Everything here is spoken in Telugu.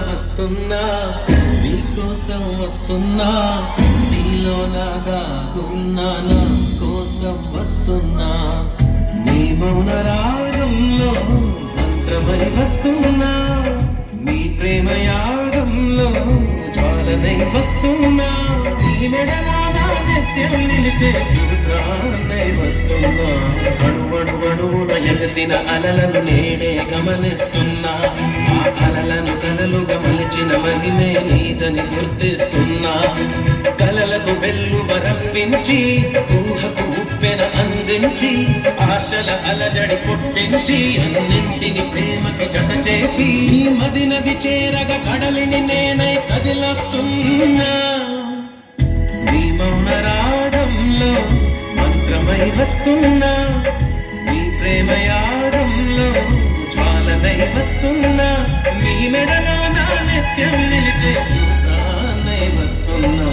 వస్తున్నా నీకోసం వస్తున్నా నీలో నా దాగున్నా నా కోసం వస్తున్నా నీ మౌన రాగంలో మంత్రమై వస్తున్నా నీ ప్రేమ యాగంలో జ్వాలనై వస్తున్నా నీ మెడలా నా నిత్యం నిలిచే సుఖానై వస్తున్నా అణువణువున ఎగసిన అలలను నేనే గమనిస్తున్నా ఆ అలలను కలలుగా మలిచిన మహిమే నీదని గుర్తిస్తున్నా కలలకు వెల్లువరప్పించి ఊహకు ఉప్పెన అందించి ఆశల అలజడి పుట్టించి అన్నింటిని ప్రేమకి జత చేసి ఈ మది నది చేరగ కడలిని నేనై కదిలొస్తున్నా నీ మౌన రాగంలో మంత్రమై వస్తున్నా నీ ప్రేమ యాగంలో జ్వాలనై వస్తున్నా నీ మెడలో నా నిత్యం నిలిచే సుఖానై వస్తున్నా